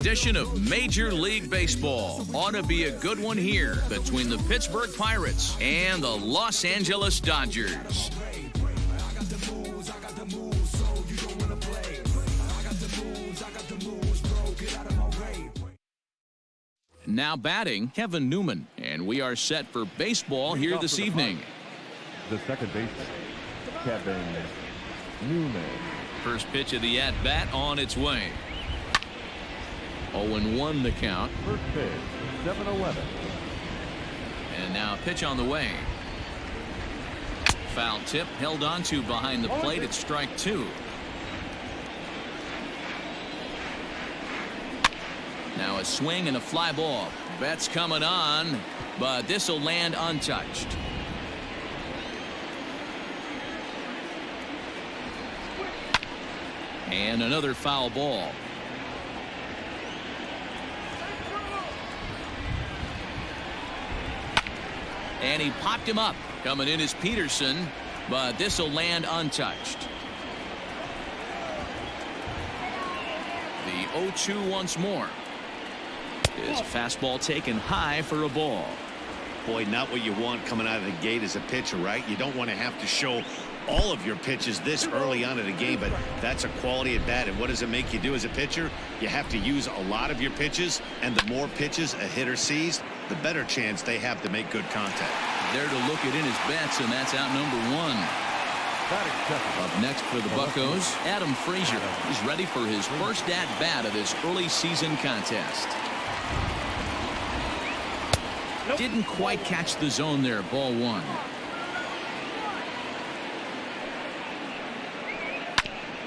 edition of Major League Baseball. Ought to be a good one here between the Pittsburgh Pirates and the Los Angeles Dodgers. Now batting, Kevin Newman, and we are set for baseball here this evening. The second baseman, Kevin Newman. First pitch of the at-bat on its way. 0-1 the count. First pitch, 7-11. And now a pitch on the way. Foul tip held onto behind the plate at strike two. Now a swing and a fly ball. Betts coming on, but this will land untouched. And another foul ball. And he popped him up. Coming in is Peterson, but this will land untouched. The 0-2 once more. His fastball taken high for a ball. Boy, not what you want coming out of the gate as a pitcher, right? You don't want to have to show all of your pitches this early on in the game, but that's a quality at bat. And what does it make you do as a pitcher? You have to use a lot of your pitches, and the more pitches a hitter sees, the better chance they have to make good contact. There to look it in his Betts, and that's out number one. Up next for the Buccos, Adam Frazier. He's ready for his first at-bat of this early season contest. Didn't quite catch the zone there. Ball one.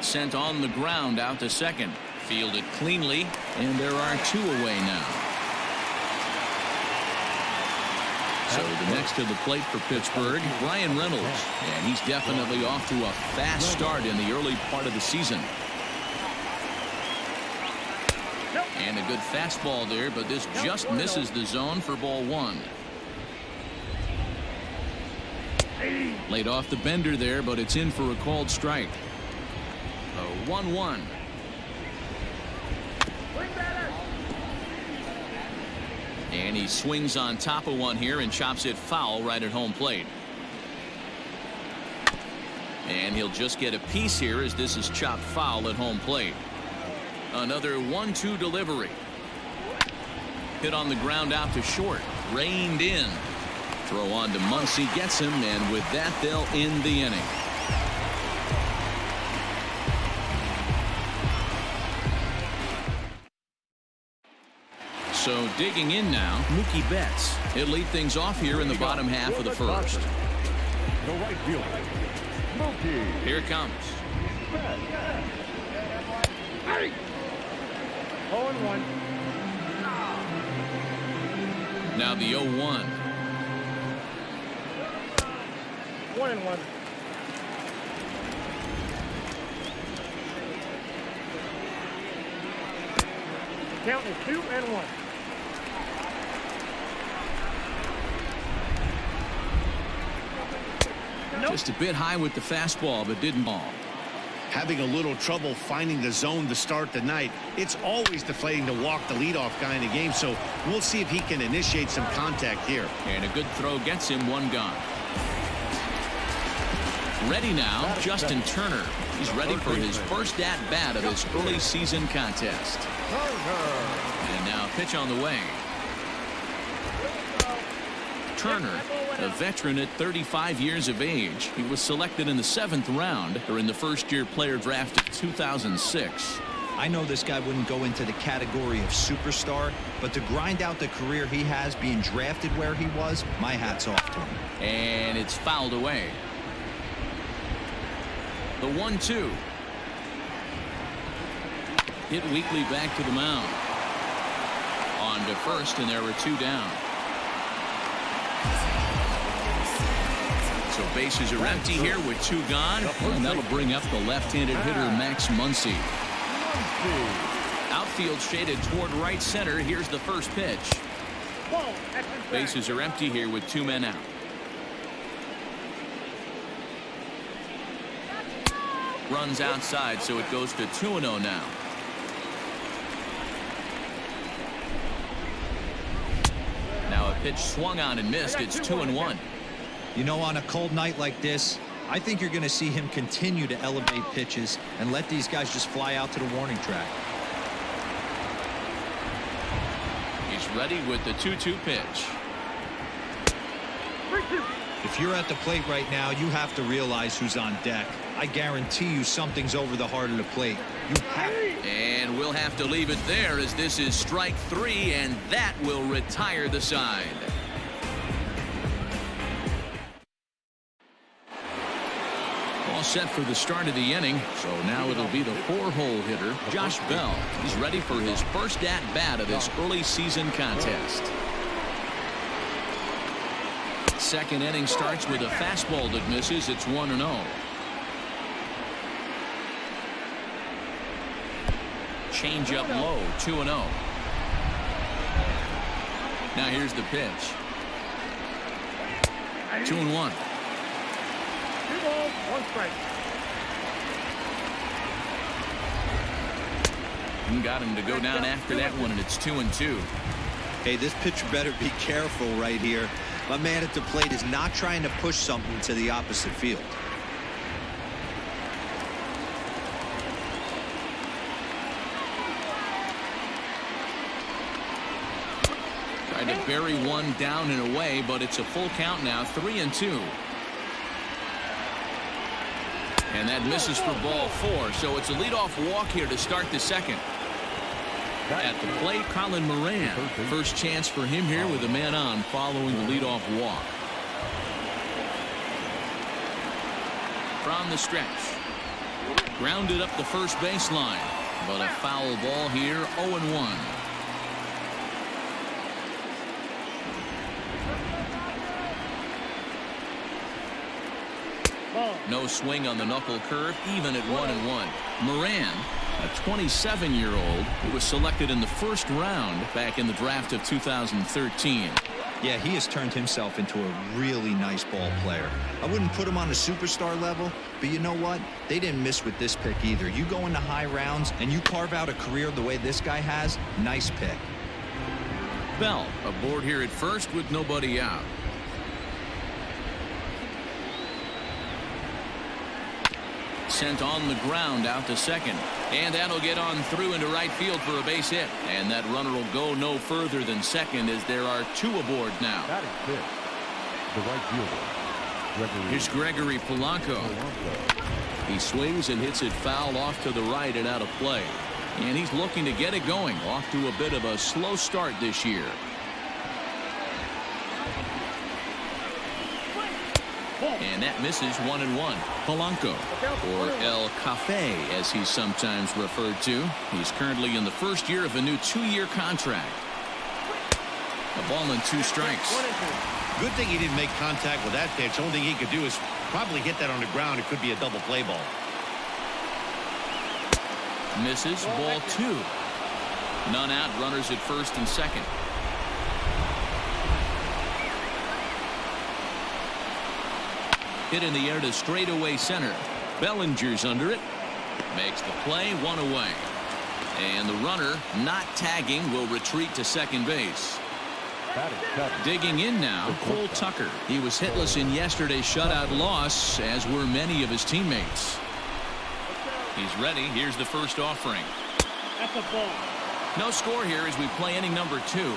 Sent on the ground out to second. Fielded cleanly, and there are two away now. So the next to the plate for Pittsburgh, Ryan Reynolds, and he's definitely off to a fast start in the early part of the season. And a good fastball there, but this just misses the zone for ball one. Laid off the bender there, but it's in for a called strike. A 1-1. And he swings on top of one here and chops it foul right at home plate. And he'll just get a piece here as this is chopped foul at home plate. Another 1-2 delivery. Hit on the ground out to short. Reined in. Throw on to Muncy, gets him, and with that they'll end the inning. So digging in now, Mookie Betts. He'll lead things off here in the bottom half of the first. The right fielder, Mookie. Here it comes. 0-1. Now the 0-1. 1-1. Count is 2-1. Just a bit high with the fastball, but didn't ball. Having a little trouble finding the zone to start the night. It's always deflating to walk the leadoff guy in the game, so we'll see if he can initiate some contact here. And a good throw gets him one gone. Ready now, Justin Turner. He's ready for his first at-bat of this early season contest. And now a pitch on the way. Turner, a veteran at 35 years of age. He was selected in the 7th round during the first-year player draft of 2006. I know this guy wouldn't go into the category of superstar, but to grind out the career he has being drafted where he was, my hat's off to him. And it's fouled away. The 1-2. Hit weakly back to the mound. On to first, and there were two down. So bases are empty here with two gone, and that'll bring up the left-handed hitter Max Muncy. Outfield shaded toward right center. Here's the first pitch. Bases are empty here with two men out. Runs outside, so it goes to 2-0 now. Pitch swung on and missed. It's 2-1. You know, on a cold night like this, I think you're going to see him continue to elevate pitches and let these guys just fly out to the warning track. He's ready with the 2-2 pitch. If you're at the plate right now, you have to realize who's on deck. I guarantee you something's over the heart of the plate. You have. And we'll have to leave it there as this is strike 3, and that will retire the side. All set for the start of the inning. So now it'll be the 4-hole hitter, Josh Bell. He's ready for his first at-bat of this early season contest. Second inning starts with a fastball that misses. It's 1-0. Change up low, 2-0. Now here's the pitch. 2-1. 2 balls, 1 strike. And got him to go down after that one, and it's 2-2. Hey, this pitcher better be careful right here. My man at the plate is not trying to push something to the opposite field. Tried to bury one down and away, but it's a full count now, 3-2. And that misses for ball 4, so it's a leadoff walk here to start the second. At the plate, Colin Moran. First chance for him here with a man on following the leadoff walk. From the stretch. Grounded up the first baseline. But a foul ball here, 0-1. No swing on the knuckle curve, even at 1-1. Moran, a 27-year-old who was selected in the first round back in the draft of 2013. Yeah, he has turned himself into a really nice ball player. I wouldn't put him on a superstar level, but you know what? They didn't miss with this pick either. You go into high rounds and you carve out a career the way this guy has, nice pick. Bell aboard here at first with nobody out. Sent on the ground out to second, and that'll get on through into right field for a base hit, and that runner will go no further than second as there are 2 aboard now. That is it. The right fielder. Here's Gregory Polanco. He swings and hits it foul off to the right and out of play, and he's looking to get it going. Off to a bit of a slow start this year. And that misses 1-1. Polanco, or El Cafe as he's sometimes referred to. He's currently in the first year of a new 2-year contract. A ball and 2 strikes. Good thing he didn't make contact with that pitch. Only thing he could do is probably hit that on the ground. It could be a double play ball. Misses, ball 2. None out, runners at first and second. Hit in the air to straightaway center. Bellinger's under it. Makes the play, 1 away. And the runner, not tagging, will retreat to second base. Digging in now, Cole Tucker. He was hitless in yesterday's shutout loss, as were many of his teammates. He's ready. Here's the first offering. That's a ball. No score here as we play inning number 2.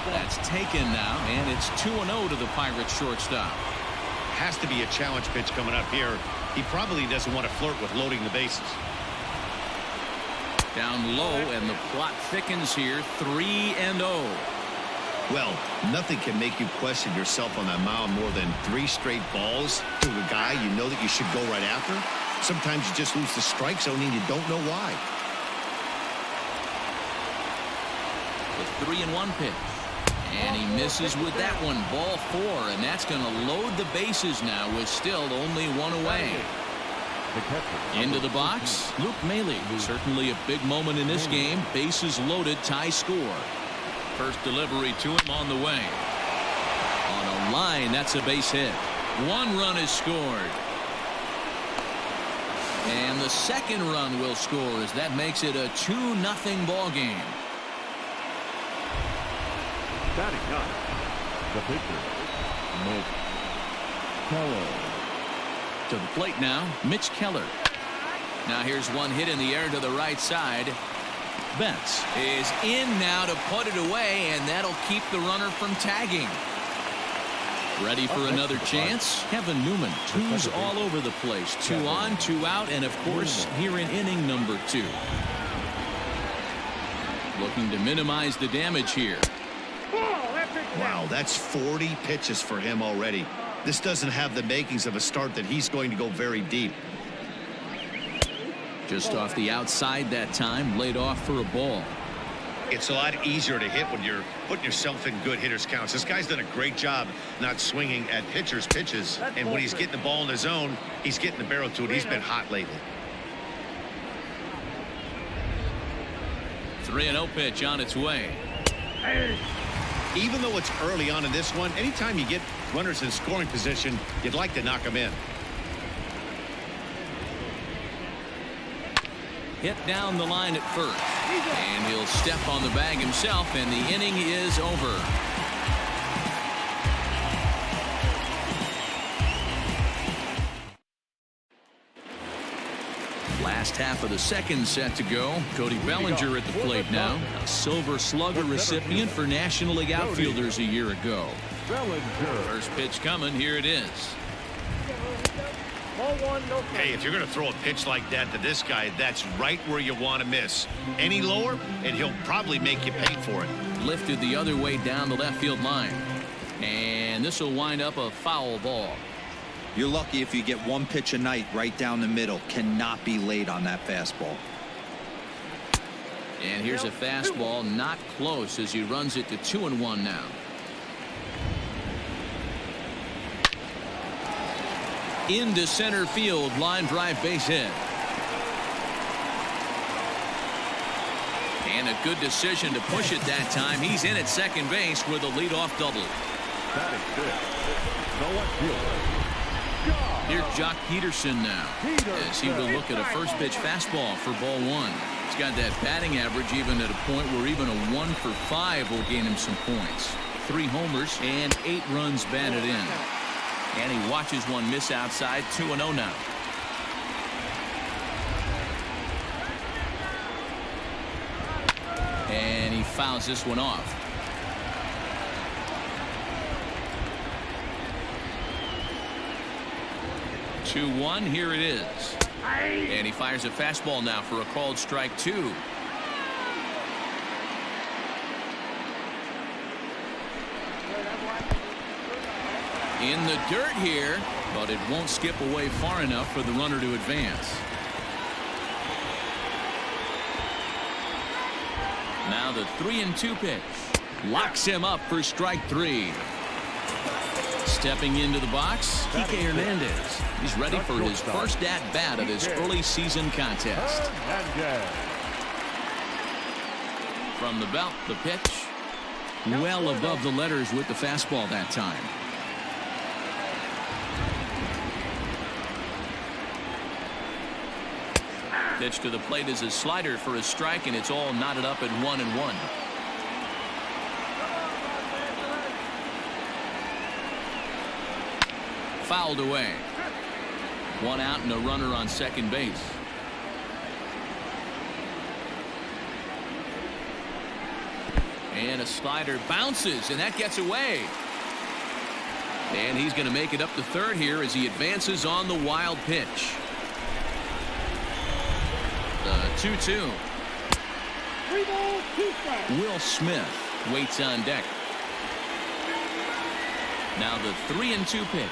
That's taken now, and it's 2-0 to the Pirates shortstop. Has to be a challenge pitch coming up here. He probably doesn't want to flirt with loading the bases. Down low, and the plot thickens here, 3-0. Well, nothing can make you question yourself on that mound more than 3 straight balls to a guy you know that you should go right after. Sometimes you just lose the strike zone and you don't know why. The 3-1 pitch. And he misses with that one. Ball 4, and that's going to load the bases now with still only 1 away. Into the box, Luke Maile. Certainly a big moment in this game. Bases loaded, tie score. First delivery to him on the way. On a line, that's a base hit. 1 run is scored. And the second run will score as that makes it a 2-0 ball game. Batting up, the pitcher, Mitch Keller. To the plate now, Mitch Keller. Now here's one hit in the air to the right side. Betts is in now to put it away, and that'll keep the runner from tagging. Ready for another chance? Kevin Newman, twos all over the place. 2 on, 2 out, and of course here in inning number 2. Looking to minimize the damage here. Wow, that's 40 pitches for him already. This doesn't have the makings of a start that he's going to go very deep. Just off the outside that time, laid off for a ball. It's a lot easier to hit when you're putting yourself in good hitters counts. This guy's done a great job not swinging at pitchers' pitches, and when he's getting the ball in the zone, he's getting the barrel to it. He's been hot lately. 3-0 pitch on its way. Even though it's early on in this one, anytime you get runners in scoring position, you'd like to knock them in. Hit down the line at first, and he'll step on the bag himself, and the inning is over. Last half of the second set to go. Cody Bellinger at the plate now, a Silver Slugger recipient for National League outfielders a year ago. First pitch coming, here it is. Hey, if you're going to throw a pitch like that to this guy, that's right where you want to miss. Any lower, and he'll probably make you pay for it. Lifted the other way down the left field line. And this will wind up a foul ball. You're lucky if you get one pitch a night right down the middle. Cannot be late on that fastball. And here's a fastball, not close as he runs it to 2-1 now. Into center field, line drive base hit. And a good decision to push it that time. He's in at second base with a leadoff double. That is good. No one fielder. Here's Jock Peterson now, as he will look at a first pitch fastball for ball 1. He's got that batting average even at a point where even a 1 for 5 will gain him some points. 3 homers and 8 runs batted in. And he watches one miss outside. 2-0 now. And he fouls this one off. Two 2-1. Here it is. And he fires a fastball now for a called strike 2. In the dirt here, but it won't skip away far enough for the runner to advance. Now the 3-2 pitch locks him up for strike 3. Stepping into the box, Kike Hernandez. He's ready for his first at-bat of his early season contest. From the belt, the pitch. Well above the letters with the fastball that time. Pitch to the plate is a slider for a strike, and it's all knotted up at 1-1. Fouled away. 1 out and a runner on second base. And a slider bounces, and that gets away. And he's going to make it up to third here as he advances on the wild pitch. The 2-2. Will Smith waits on deck. Now the 3-2 pitch.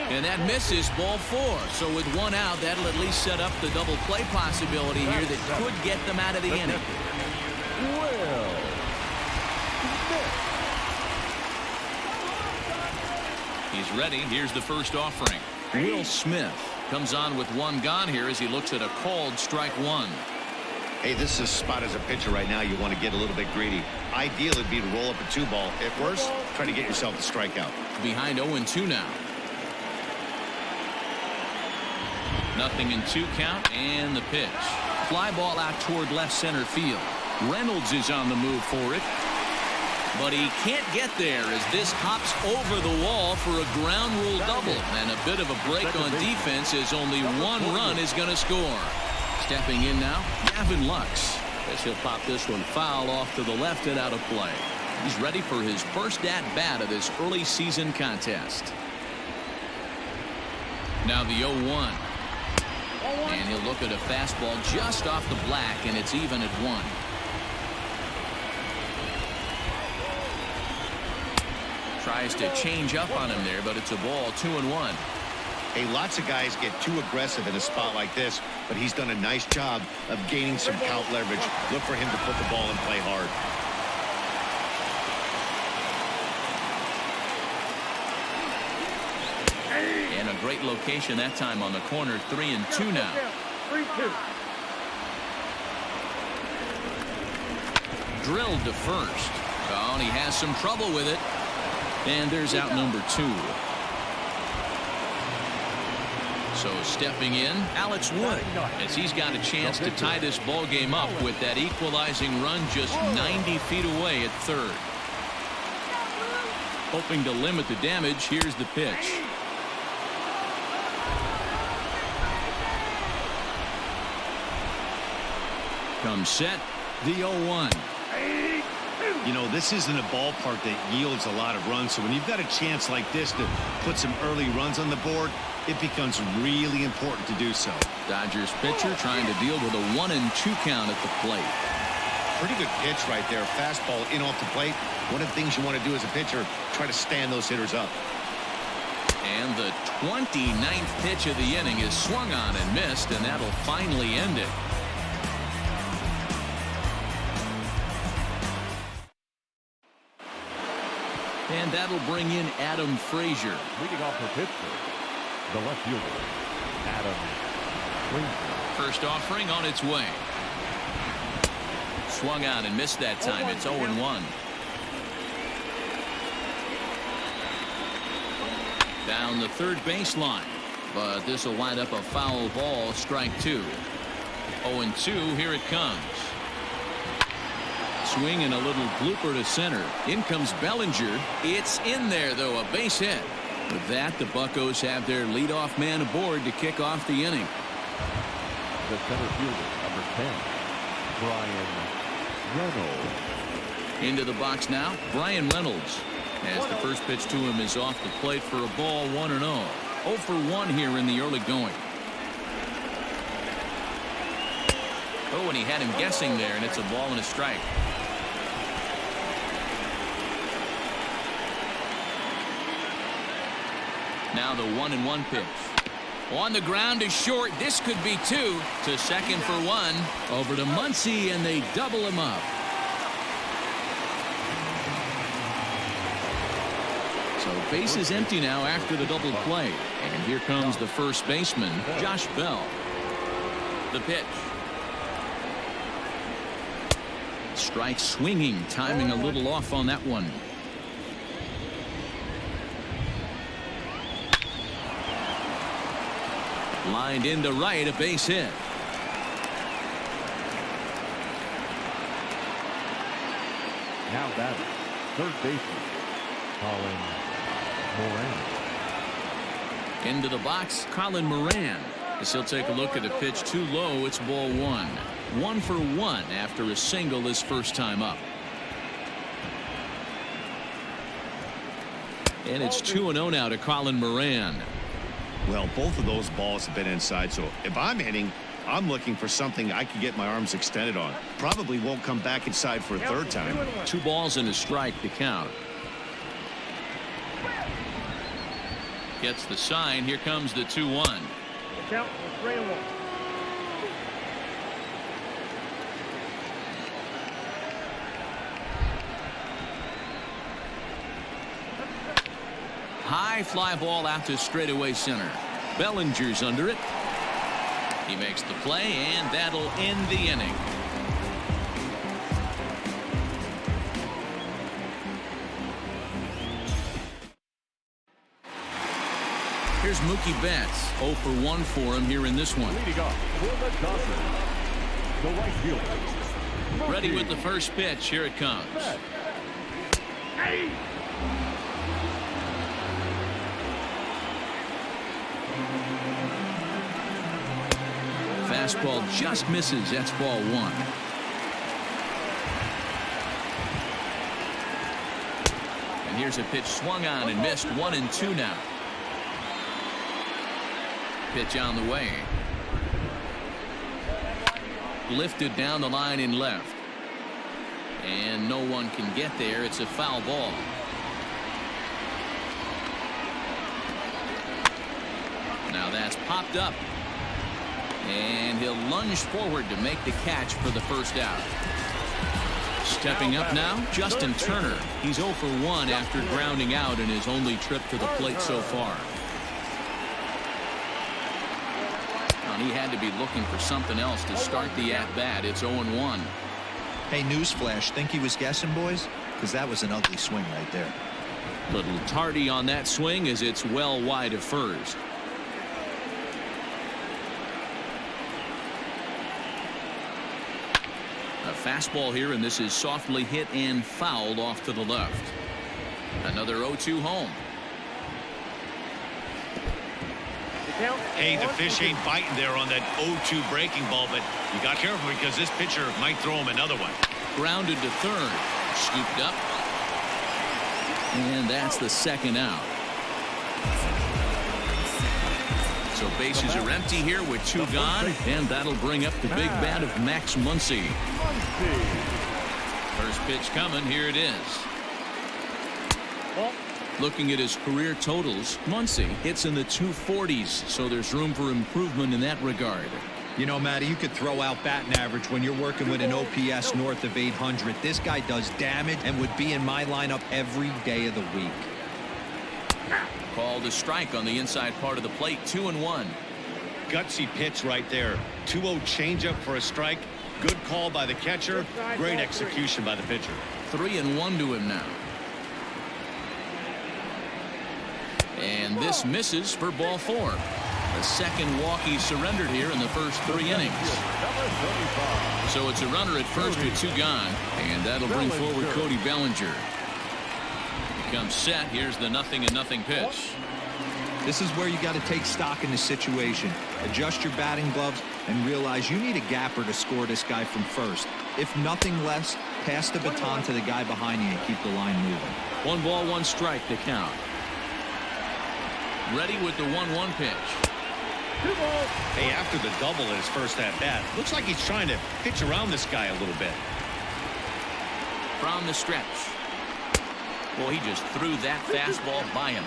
And that misses, ball 4. So with 1 out, that'll at least set up the double play possibility here that could get them out of the inning. He's ready. Here's the first offering. Will Smith comes on with 1 gone here as he looks at a called strike 1. Hey, this is a spot as a pitcher right now. You want to get a little bit greedy. Ideal would be to roll up a 2-ball. At worst, try to get yourself a strikeout. Behind 0-2 now. 0-2 count, and the pitch. Fly ball out toward left center field. Reynolds is on the move for it, but he can't get there as this hops over the wall for a ground rule double, and a bit of a break on defense as only one run is going to score. Stepping in now, Gavin Lux. Guess he'll pop this one foul off to the left and out of play. He's ready for his first at-bat of this early season contest. Now the 0-1. And he'll look at a fastball just off the black, and it's even at 1. Tries to change up on him there, but it's a ball. 2-1. Hey, lots of guys get too aggressive in a spot like this, but he's done a nice job of gaining some count leverage. Look for him to put the ball in play hard. And a great location that time on the corner. 3-2 now. 3-2. Drilled to first. Oh, and he has some trouble with it. And there's out number 2. So stepping in, Alex Wood, as he's got a chance to tie this ball game up with that equalizing run just 90 feet away at third. Hoping to limit the damage, here's the pitch. Comes set, the 0-1. You know, this isn't a ballpark that yields a lot of runs, so when you've got a chance like this to put some early runs on the board, it becomes really important to do so. Dodgers pitcher trying to deal with a 1-2 count at the plate. Pretty good pitch right there. Fastball in off the plate. One of the things you want to do as a pitcher, try to stand those hitters up. And the 29th pitch of the inning is swung on and missed, and that'll finally end it. And that'll bring in Adam Frazier. Leading off for Pittsburgh, the left fielder, Adam Frazier. First offering on its way. Swung on and missed that time. It's 0-1. Down the third baseline, but this will wind up a foul ball. Strike 2. 0-2. Here it comes. Swing and a little blooper to center. In comes Bellinger. It's in there, though, a base hit. With that, the Buccos have their leadoff man aboard to kick off the inning. The center fielder, number 10, Brian Reynolds. Into the box now, Brian Reynolds. As the first pitch to him is off the plate for a ball. 1-0. 0 for 1 here in the early going. Oh, and he had him guessing there, and it's a ball and a strike. Now the 1-1 pitch. On the ground is short. This could be 2. To second for 1. Over to Muncy, and they double him up. So base is empty now after the double play. And here comes the first baseman, Josh Bell. The pitch. Strike swinging, timing a little off on that one. Lined into right, a base hit. Now batting, third baseman, Colin Moran. Into the box, Colin Moran. As he'll take a look at a pitch too low, it's ball 1. 1 for 1 after a single his first time up. And it's 2-0 now to Colin Moran. Well, both of those balls have been inside, so if I'm hitting, I'm looking for something I can get my arms extended on. Probably won't come back inside for a third time. 2 balls and a strike to count. Gets the sign. Here comes the 2-1. Count for 3-1. High fly ball out to straightaway center. Bellinger's under it. He makes the play, and that'll end the inning. Here's Here's Mookie Betts. 0 for 1 for him here in this one. Leading off for the Dodgers, the right fielder. Ready with the first pitch. Here it comes. Hey! Fastball just misses. That's ball 1. And here's a pitch swung on and missed. 1-2 now. Pitch on the way. Lifted down the line in left. And no one can get there. It's a foul ball. Now that's popped up. And he'll lunge forward to make the catch for the first out. Stepping up now, Justin Turner. He's 0 for 1 after grounding out in his only trip to the plate so far. And he had to be looking for something else to start the at-bat. It's 0-1. Hey, newsflash, think he was guessing, boys? Because that was an ugly swing right there. Little tardy on that swing as it's well wide of first. A fastball here, and this is softly hit and fouled off to the left. Another 0-2 home. Hey, the fish ain't biting there on that 0-2 breaking ball, but you got careful because this pitcher might throw him another one. Grounded to third. Scooped up. And that's the second out. So bases are empty here with 2 gone, and that'll bring up the big bat of Max Muncy. First pitch coming. Here it is. Looking at his career totals, Muncy hits in the 240s, so there's room for improvement in that regard. You know, Matty, you could throw out batting average when you're working with an OPS north of 800. This guy does damage and would be in my lineup every day of the week. Called a strike on the inside part of the plate. 2-1. Gutsy pitch right there. 2-0 changeup for a strike. Good call by the catcher. Great execution by the pitcher. 3-1 to him now. And this misses for ball 4. The second walk he surrendered here in the first 3 innings. So it's a runner at first with 2 gone, and that'll bring forward Cody Bellinger. He comes set. Here's the 0-0 pitch. This is where you got to take stock in the situation. Adjust your batting gloves and realize you need a gapper to score this guy from first. If nothing less, pass the baton to the guy behind you and keep the line moving. 1 ball, 1 strike to count. Ready with the 1-1 pitch. Hey, after the double in his first at-bat, looks like he's trying to pitch around this guy a little bit. From the stretch. Well, he just threw that fastball by him.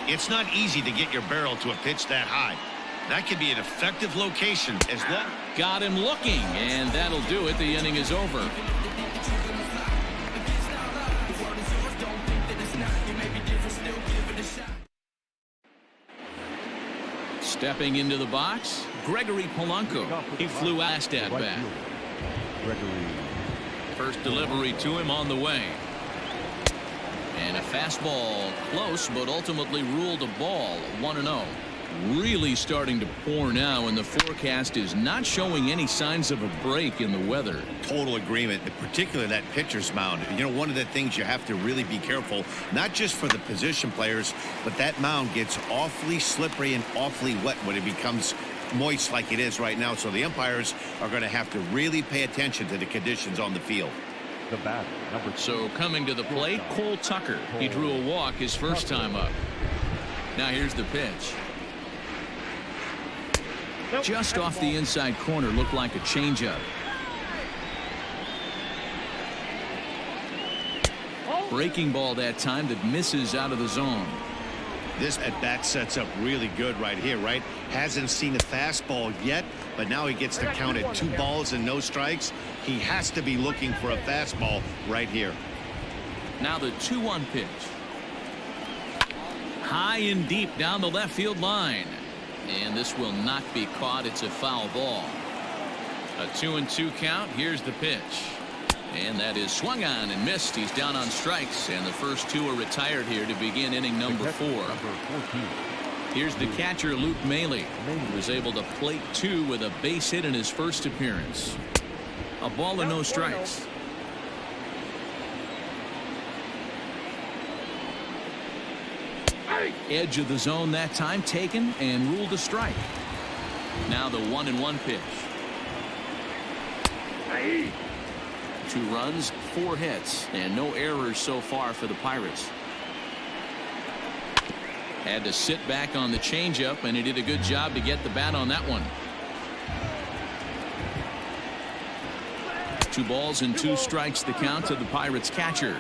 It's not easy to get your barrel to a pitch that high. That could be an effective location as long. Got him looking, and that'll do it. The inning is over. Stepping into the box, Gregory Polanco. He flew last at bat. First delivery to him on the way. And a fastball close, but ultimately ruled a ball. 1-0. Really starting to pour now, and the forecast is not showing any signs of a break in the weather. Total agreement, in particular that pitcher's mound. You know, one of the things you have to really be careful, not just for the position players, but that mound gets awfully slippery and awfully wet when it becomes moist like it is right now. So the umpires are going to have to really pay attention to the conditions on the field. The bat, So coming to the plate, Cole Tucker. He drew a walk his first time up. Now here's the pitch. Just off the inside corner, looked like a changeup. Breaking ball that time that misses out of the zone. This at bat sets up really good right here, right? Hasn't seen a fastball yet, but now he gets to count at 2 balls and no strikes. He has to be looking for a fastball right here. Now the 2-1 pitch. High and deep down the left field line. And this will not be caught. It's a foul ball. A 2-2 count. Here's the pitch. And that is swung on and missed. He's down on strikes, and the first 2 are retired here to begin inning number 4. Here's the catcher, Luke Maley. He was able to plate 2 with a base hit in his first appearance. A ball and no strikes. Edge of the zone that time taken and ruled a strike. Now the 1-1 pitch. 2 runs, 4 hits, and no errors so far for the Pirates. Had to sit back on the changeup, and he did a good job to get the bat on that one. 2 balls and 2 strikes the count to the Pirates catcher.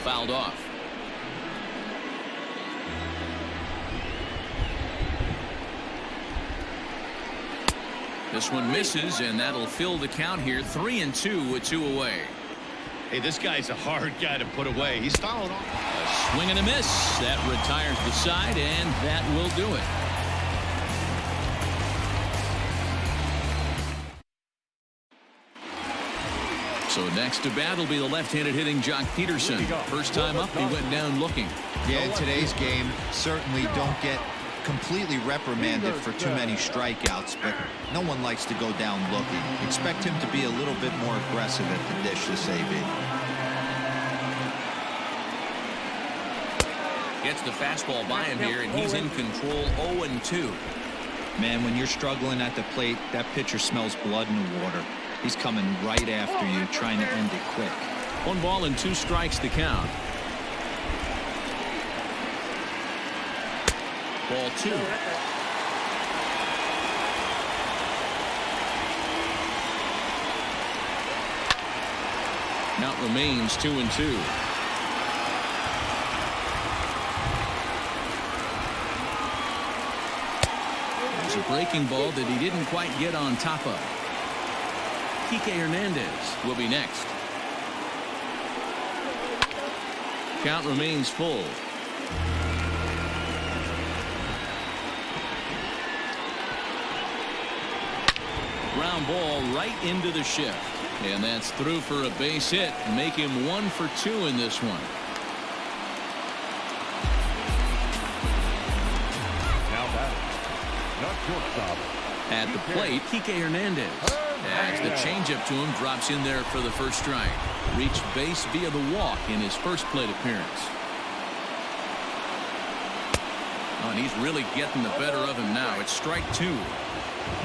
Fouled off. This one misses, and that'll fill the count here. 3-2 with 2 away. Hey, this guy's a hard guy to put away. He's fouled off. A swing and a miss. That retires the side, and that will do it. So next to bat will be the left-handed hitting Jock Peterson. First time up, he went down looking. Yeah, in today's game, certainly don't get completely reprimanded for too many strikeouts, but no one likes to go down looking. Expect him to be a little bit more aggressive at the dish this AB. Gets the fastball by him here, and he's in control. 0-2. Man, when you're struggling at the plate, that pitcher smells blood in the water. He's coming right after you, trying to end it quick. 1 ball and 2 strikes to count. Ball 2. Now it remains 2-2. There's a breaking ball that he didn't quite get on top of. Kike Hernandez will be next. Count remains full. Ground ball right into the shift. And that's through for a base hit. Make him 1 for 2 in this one. Now batting. Not shortstop. At the plate, Kike Hernandez. As the changeup to him drops in there for the first strike. Reached base via the walk in his first plate appearance. Oh, and he's really getting the better of him now. It's strike 2.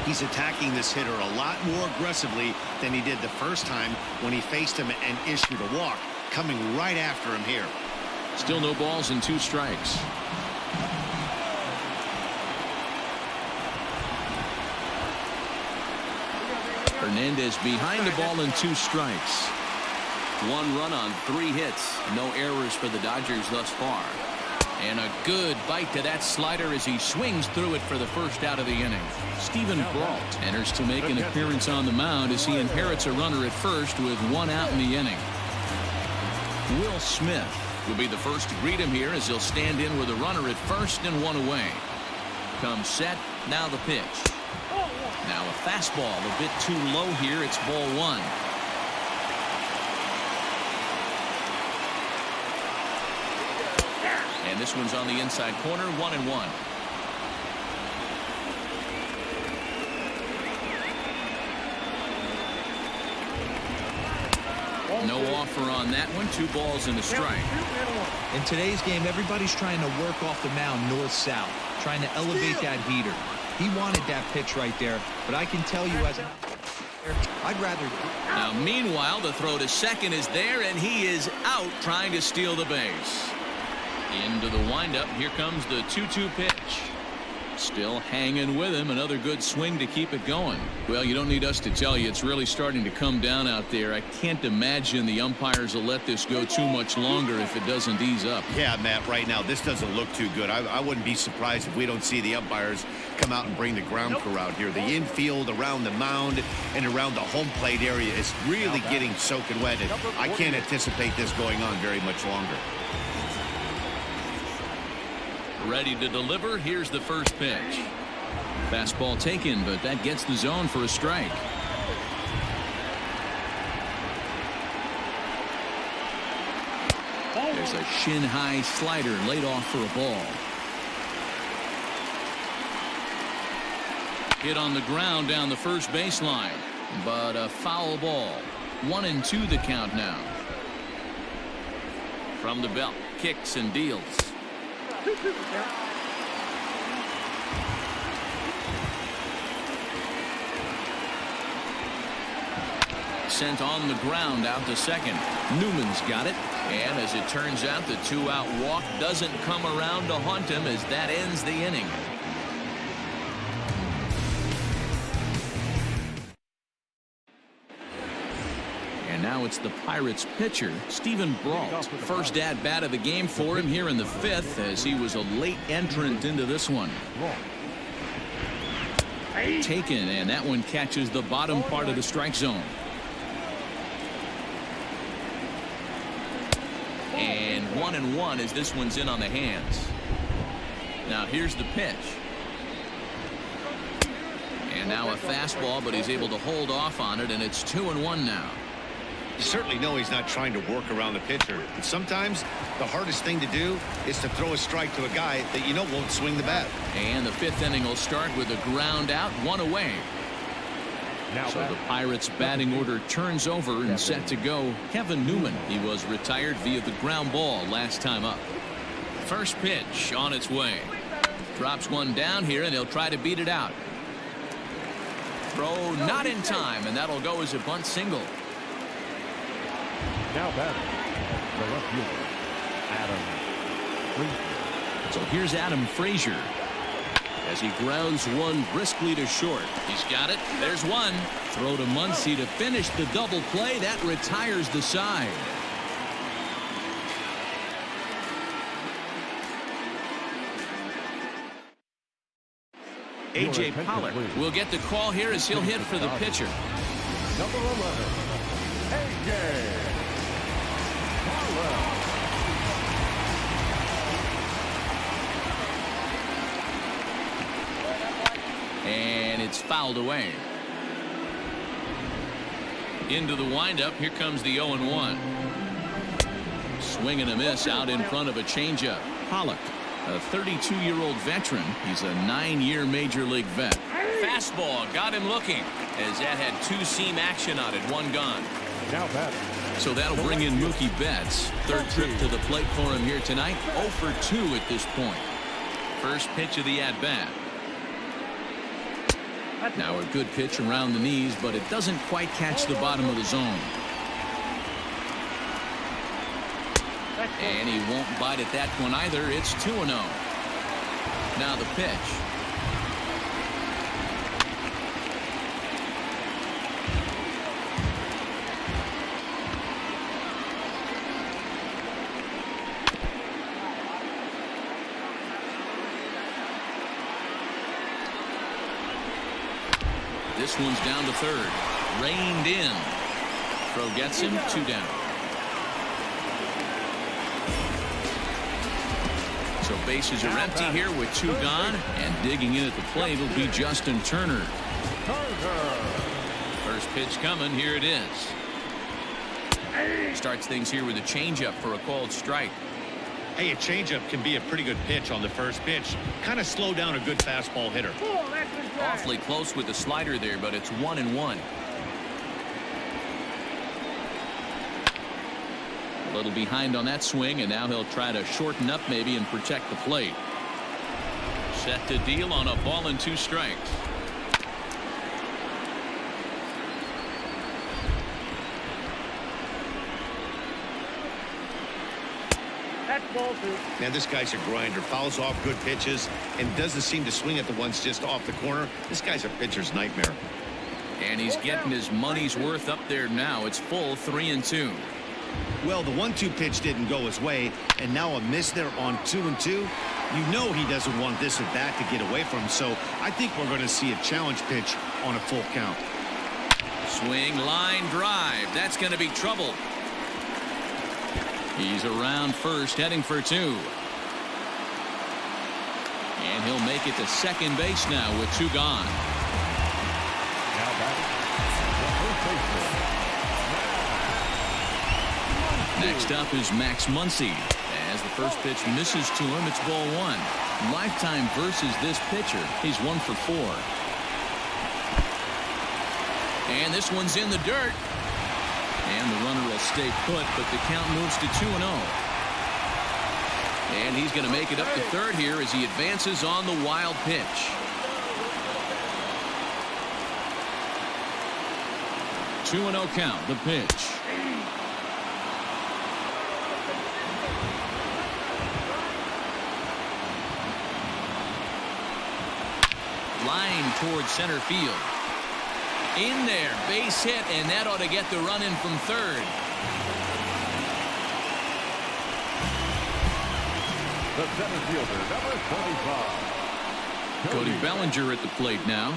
He's attacking this hitter a lot more aggressively than he did the first time when he faced him and issued a walk. Coming right after him here. Still no balls and 2 strikes. Hernandez behind the ball and 2 strikes. 1 run on 3 hits. No errors for the Dodgers thus far. And a good bite to that slider as he swings through it for the first out of the inning. Stephen Brault enters to make an appearance on the mound as he inherits a runner at first with 1 out in the inning. Will Smith will be the first to greet him here as he'll stand in with a runner at first and 1 away. Comes set. Now the pitch. Now a fastball a bit too low here. It's ball 1. And this one's on the inside corner. 1-1. No offer on that one. 2 balls and a strike. In today's game, everybody's trying to work off the mound north-south, trying to elevate that heater. He wanted that pitch right there, but I can tell you as an I'd rather. Now, meanwhile, the throw to second is there, and he is out trying to steal the base. Into the windup. Here comes the 2-2 pitch. Still hanging with him. Another good swing to keep it going. Well, you don't need us to tell you it's really starting to come down out there. I can't imagine the umpires will let this go too much longer if it doesn't ease up. Yeah, Matt, right now this doesn't look too good. I wouldn't be surprised if we don't see the umpires come out and bring the ground crew out here. The infield around the mound and around the home plate area is really getting soaking wet, and I can't anticipate this going on very much longer. Ready to deliver. Here's the first pitch. Fastball taken, but that gets the zone for a strike. It's a shin-high slider laid off for a ball. Hit on the ground down the first baseline, but a foul ball. 1-2 the count now. From the belt, kicks and deals. Sent on the ground out to second. Newman's got it. And as it turns out, the two-out walk doesn't come around to haunt him as that ends the inning. And now it's the Pirates pitcher, Stephen Brault. First at-bat of the game for him here in the fifth, as he was a late entrant into this one. Taken, and that one catches the bottom part of the strike zone. And 1-1 as this one's in on the hands. Now here's the pitch. And now a fastball, but he's able to hold off on it, and it's 2-1 now. You certainly know he's not trying to work around the pitcher, but sometimes the hardest thing to do is to throw a strike to a guy that you know won't swing the bat. And the fifth inning will start with a ground out, one away. So the Pirates batting order turns over and set to go. Kevin Newman, he was retired via the ground ball last time up. First pitch on its way. Drops one down here, and he'll try to beat it out. Throw not in time, and that'll go as a bunt single. Now batting, the left fielder, Adam Frazier. So here's Adam Frazier as he grounds one briskly to short. He's got it. There's one. Throw to Muncy to finish the double play. That retires the side. A.J. Pollard will get the call here as he'll hit for the pitcher. Number 11, A.J. Pollard. And it's fouled away. Into the windup. Here comes the 0-1. Swing and a miss out in front of a changeup. Pollock, a 32-year-old veteran. He's a 9-year major league vet. Fastball got him looking as that had two-seam action on it. One gone. Now batting. So that'll bring in Mookie Betts. Third trip to the plate for him here tonight. 0 for 2 at this point. First pitch of the at-bat. Now a good pitch around the knees, but it doesn't quite catch the bottom of the zone. And he won't bite at that one either. It's 2-0. Now the pitch. This one's down to third. Reined in. Throw gets him. 2 down. So bases are empty here with 2 gone. And digging in at the plate will be Justin Turner. First pitch coming. Here it is. Starts things here with a changeup for a called strike. Hey, a changeup can be a pretty good pitch on the first pitch. Kind of slow down a good fastball hitter. Awfully close with the slider there, but it's 1-1. A little behind on that swing, and now he'll try to shorten up maybe and protect the plate. Set to deal on a ball and 2 strikes. Man, this guy's a grinder. Fouls off good pitches and doesn't seem to swing at the ones just off the corner. This guy's a pitcher's nightmare. And he's getting his money's worth up there now. It's full 3-2. Well, the 1-2 pitch didn't go his way, and now a miss there on 2-2. You know he doesn't want this at bat to get away from him, so I think we're going to see a challenge pitch on a full count. Swing, line drive. That's going to be trouble. He's around first, heading for 2. And he'll make it to second base now with 2 gone. Now batting, the first baseman. Next up is Max Muncy. first pitch misses to him. It's ball one. Lifetime versus this pitcher. He's 1 for 4. And this one's in the dirt. And the runner will stay put, but the count moves to 2-0. And he's going to make it up to third here as he advances on the wild pitch. 2-0 count, the pitch. Line towards center field. In there, base hit, and that ought to get the run in from third. The center fielder, number 45. Cody Bellinger at the plate now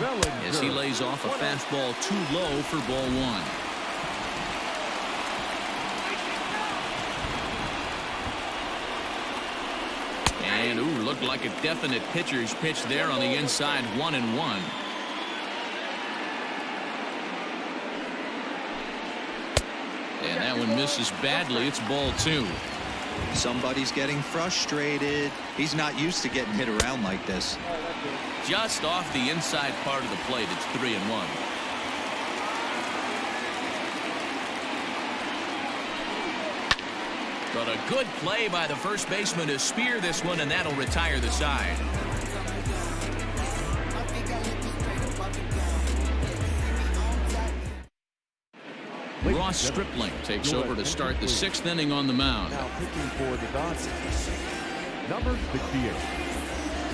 as he lays off a fastball too low for ball one. And looked like a definite pitcher's pitch there on the inside. 1-1. And that one misses badly. It's ball two. Somebody's getting frustrated. He's not used to getting hit around like this. Just off the inside part of the plate. It's 3-1. But a good play by the first baseman to spear this one, and that'll retire the side. Ross Stripling takes over to start the 6th inning on the mound. Now pitching for the Dodgers, number 68.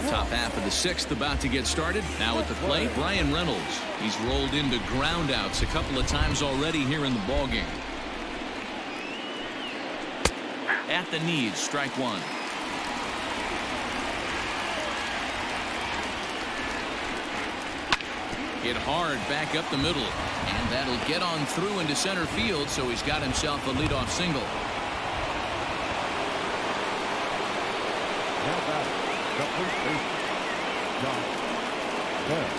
Top half of the 6th about to get started. Now at the plate, Brian Reynolds. He's rolled into groundouts a couple of times already here in the ballgame. At the knees, strike one. Hit hard back up the middle, and that'll get on through into center field, so he's got himself a leadoff single. Now batting, the first baseman, Josh Bell.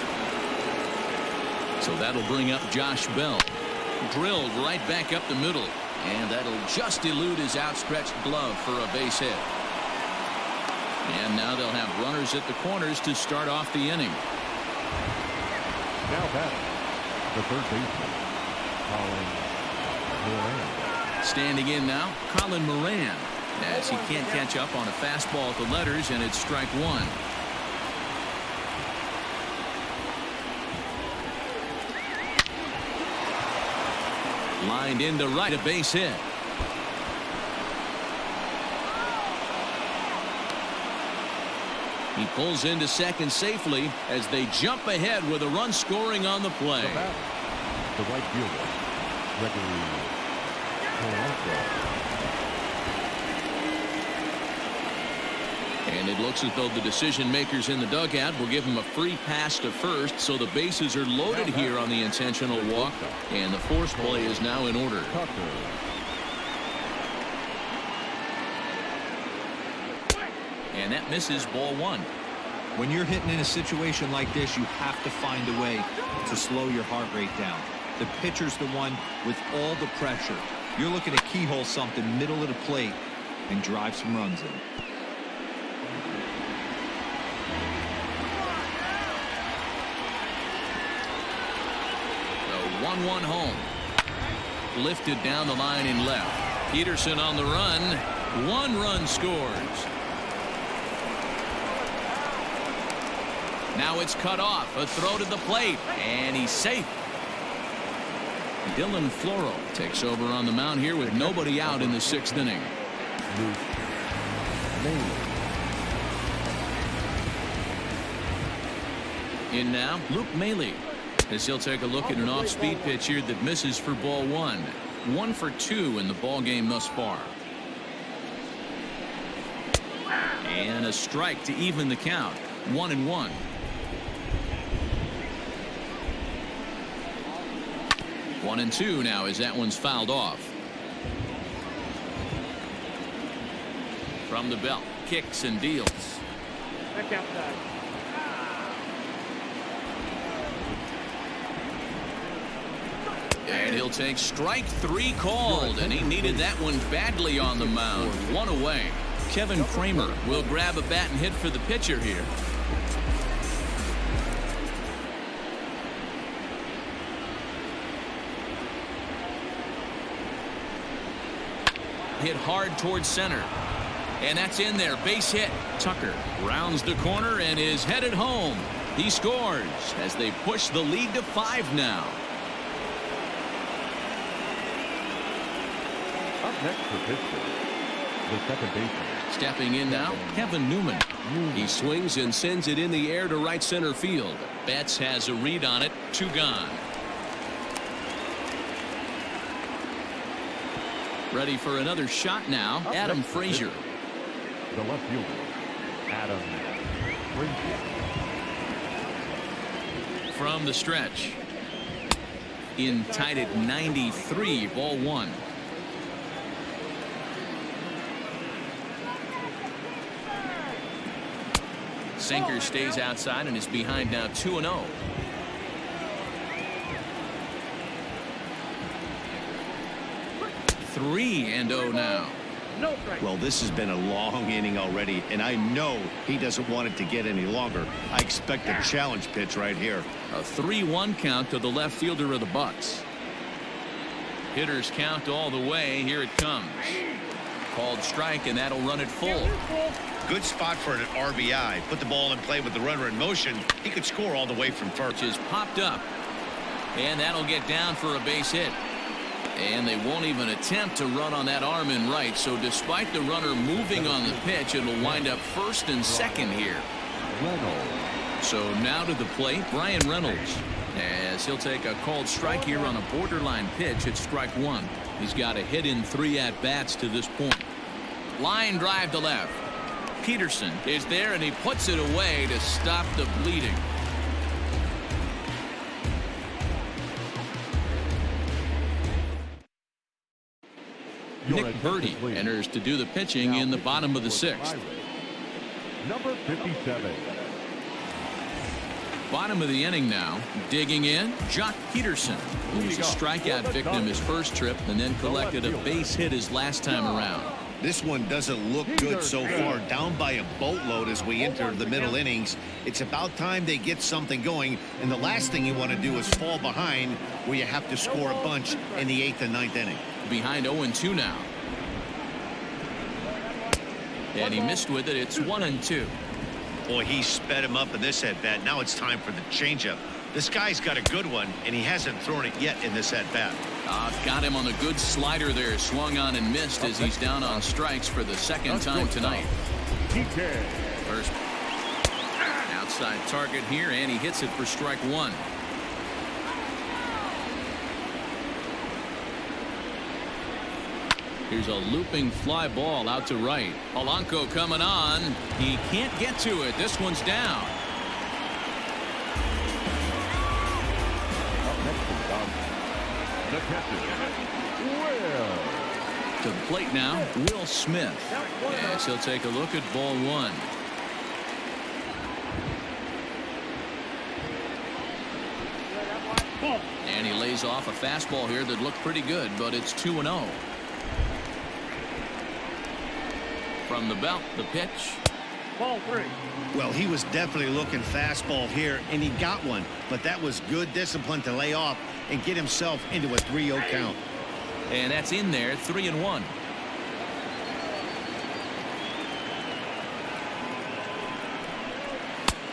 So that'll bring up Josh Bell. Drilled right back up the middle, and that'll just elude his outstretched glove for a base hit. And now they'll have runners at the corners to start off the inning. Now batting, the third baseman, Colin Moran. Standing in now, Colin Moran, as he can't catch up on a fastball at the letters, and it's strike one. Lined into right, a base hit. He pulls into second safely as they jump ahead with a run scoring on the play. The right fielder, Gregory Polanco. And it looks as though the decision makers in the dugout will give him a free pass to first, so the bases are loaded here on the intentional walk, and the force play is now in order. And that misses ball one. When you're hitting in a situation like this, you have to find a way to slow your heart rate down. The pitcher's the one with all the pressure. You're looking to keyhole something middle of the plate and drive some runs in. The 1-1 home. Lifted down the line in left. Peterson on the run. 1 run scores. Now it's cut off. A throw to the plate, and he's safe. Dylan Floro takes over on the mound here with nobody out in the 6th inning. In now, Luke Maile, as he'll take a look at an off-speed pitch here that misses for ball one. 1 for 2 in the ball game thus far. And a strike to even the count. 1-1. 1-2 now as that one's fouled off. From the belt, kicks and deals. Back outside. And he'll take strike 3 called, and he needed that one badly on the mound. 1 away. Kevin Kramer will grab a bat and hit for the pitcher here. Hit hard towards center. And that's in there. Base hit. Tucker rounds the corner and is headed home. He scores as they push the lead to 5 now. Up next for Pittsburgh, the second baseman. Stepping in now, Kevin Newman. He swings and sends it in the air to right center field. Betts has a read on it. 2 gone. Ready for another shot now. Adam Frazier. The left fielder, Adam Frazier. From the stretch. In tied at 93, ball 1. Sinker stays outside and is behind now 2-0. Three and 0 now. Well, this has been a long inning already, and I know he doesn't want it to get any longer. I expect a challenge pitch right here. A 3-1 count to the left fielder of the Bucks. Hitters count all the way. Here it comes. Called strike, and that'll run it full. Good spot for an RBI. Put the ball in play with the runner in motion. He could score all the way from first. Which is popped up. And that'll get down for a base hit. And they won't even attempt to run on that arm in right. So despite the runner moving on the pitch, it'll wind up first and second here. So now to the plate, Brian Reynolds, as he'll take a called strike here on a borderline pitch at strike 1. He's got a hit in 3 at-bats to this point. Line drive to left. Peterson is there, and he puts it away to stop the bleeding. Nick Birdie enters to do the pitching in the bottom of the 6th. Number 57. Bottom of the inning now. Digging in, Jock Peterson, who was a strikeout victim his first trip and then collected a base hit his last time around. This one doesn't look good so far. Down by a boatload as we enter the middle innings. It's about time they get something going, and the last thing you want to do is fall behind where you have to score a bunch in the 8th and 9th inning. Behind 0-2 now. And he missed with it. It's 1-2. Boy, he sped him up in this at-bat. Now it's time for the changeup. This guy's got a good one, and he hasn't thrown it yet in this at-bat. Got him on the good slider there. Swung on and missed as he's down on strikes for the second time tonight. First outside target here, and he hits it for strike 1. Here's a looping fly ball out to right. Polanco coming on. He can't get to it. This one's down. Up next is the catcher, Will. To the plate now, Will Smith. Yes, he'll take a look at ball 1. And he lays off a fastball here that looked pretty good, but it's 2-0. From the belt, the pitch. Ball 3. Well, he was definitely looking fastball here, and he got one. But that was good discipline to lay off and get himself into a 3-0 count. And that's in there, 3-1.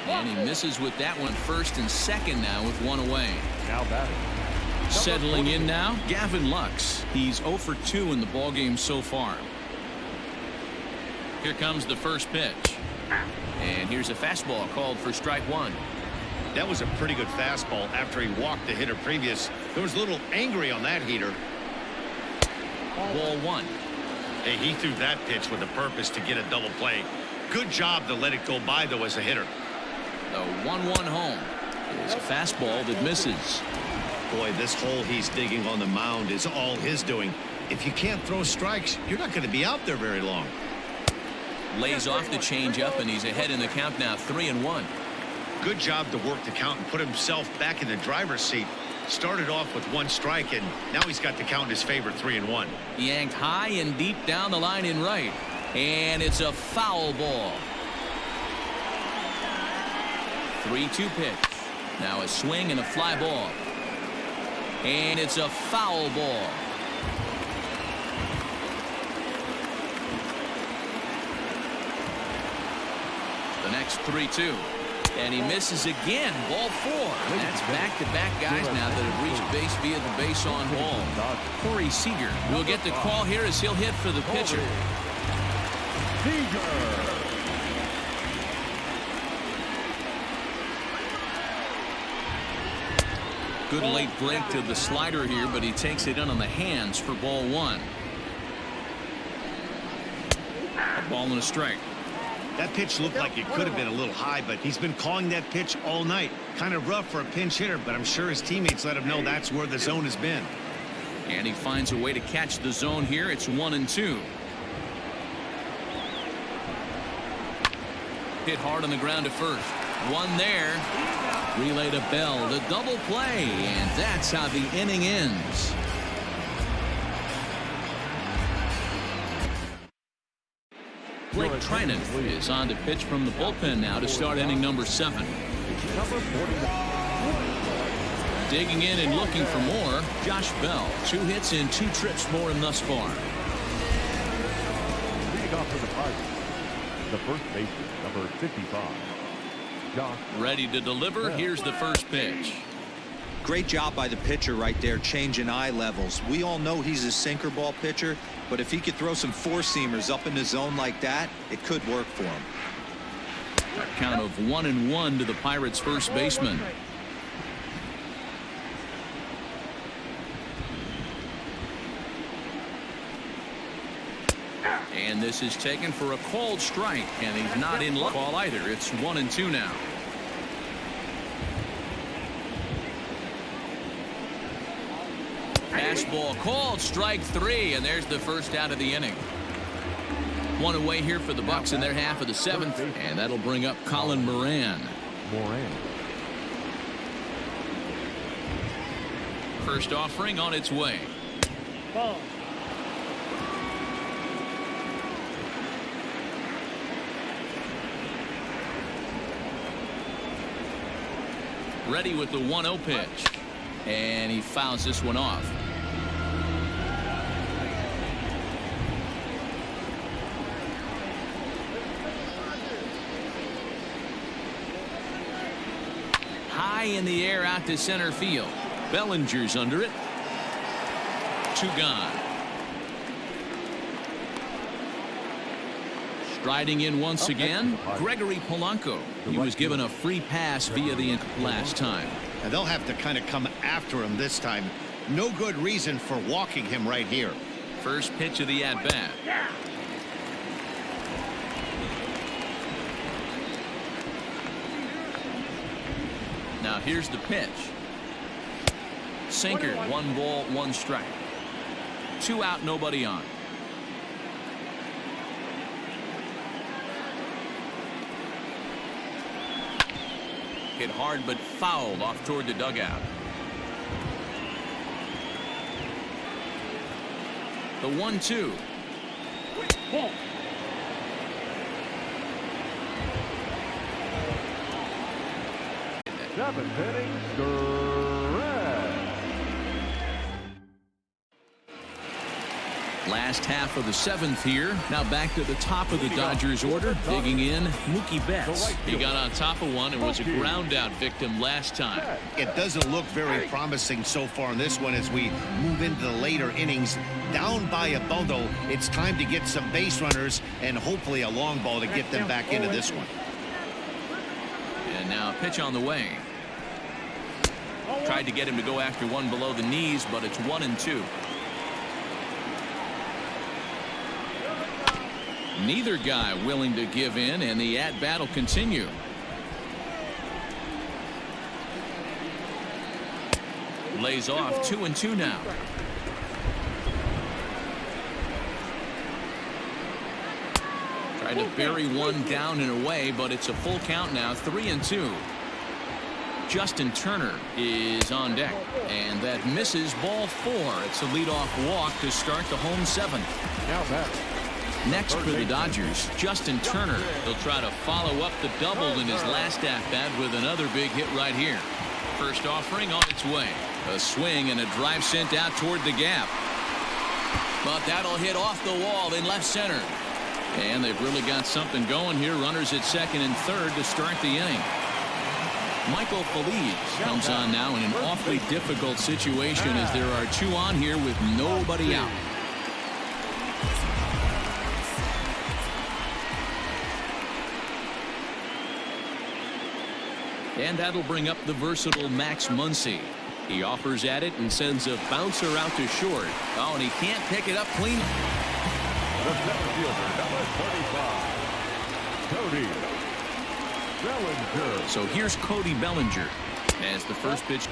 And he misses with that one. First and second now with 1 away. Now batting. Settling in now, Gavin Lux. He's 0 for 2 in the ballgame so far. Here comes the first pitch. And here's a fastball called for strike 1. That was a pretty good fastball after he walked the hitter previous. There was a little angry on that heater. Ball 1. Hey, he threw that pitch with a purpose to get a double play. Good job to let it go by, though, as a hitter. The 1-1 home is a fastball that misses. Boy, this hole he's digging on the mound is all his doing. If you can't throw strikes, you're not going to be out there very long. Lays off the changeup, and he's ahead in the count now, 3-1. Good job to work the count and put himself back in the driver's seat. Started off with 1 strike, and now he's got the count in his favor, 3-1. Yanked high and deep down the line in right. And it's a foul ball. 3-2 pitch. Now a swing and a fly ball. And it's a foul ball. The next 3-2. And he misses again. Ball 4. That's back-to-back guys now that have reached base via the base on ball. Corey Seager will get the call here as he'll hit for the pitcher. Good late break to the slider here, but he takes it in on the hands for ball 1. A ball and a strike. That pitch looked like it could have been a little high, but he's been calling that pitch all night. Kind of rough for a pinch hitter, but I'm sure his teammates let him know that's where the zone has been. And he finds a way to catch the zone here. It's 1-2. Hit hard on the ground to first. One there. Relay to Bell. The double play. And that's how the inning ends. Blake Trinan is on to pitch from the bullpen now to start inning number 7. Digging in and looking for more, Josh Bell. 2 hits in 2 trips for him thus far. Leading off for the Pirates, the first baseman, number 55. Josh. Ready to deliver. Here's the first pitch. Great job by the pitcher right there, changing eye levels. We all know he's a sinker ball pitcher, but if he could throw some four-seamers up in the zone like that, it could work for him. A count of 1-1 to the Pirates' first baseman. And this is taken for a called strike, and he's not in luck ball either. It's 1-2 now. Fastball called, strike 3, and there's the first out of the inning. 1 away here for the Bucks in their half of the 7th, and that'll bring up Colin Moran. First offering on its way. Ball. Ready with the 1-0 pitch. And he fouls this one off. High in the air out to center field. Bellinger's under it. 2 gone. Striding in once again, Gregory Polanco. He was given a free pass via the last time. And they'll have to kind of come after him this time. No good reason for walking him right here. First pitch of the at-bat. Now here's the pitch. Sinker, 1 ball, 1 strike. 2 out, nobody on. Hit hard but fouled off toward the dugout. The 1-2. Ball. Seventh inning, Durant. Last half of the 7th here. Now back to the top of the Dodgers order. Digging in, Mookie Betts. He got on top of one and was a ground out victim last time. It doesn't look very promising so far in this one as we move into the later innings. Down by a bundle, it's time to get some base runners and hopefully a long ball to get them back into this one. And now a pitch on the way. Tried to get him to go after one below the knees, but it's 1-2. Neither guy willing to give in, and the at-bat will continue. Lays off 2-2 now. Tried to bury one down and away, but it's a full count now, 3-2. Justin Turner is on deck, and that misses ball 4. It's a leadoff walk to start the home 7th. Now back, Next for the Dodgers, Justin Turner. He'll try to follow up the double in his last at-bat with another big hit right here. First offering on its way. A swing and a drive sent out toward the gap. But that'll hit off the wall in left center. And they've really got something going here. Runners at second and third to start the inning. Michael Feliz comes on now in an awfully difficult situation as there are two on here with nobody out. And that'll bring up the versatile Max Muncy. He offers at it and sends a bouncer out to short. Oh, and he can't pick it up clean. The center fielder, number 35, Cody Bellinger. So here's Cody Bellinger as the first pitch.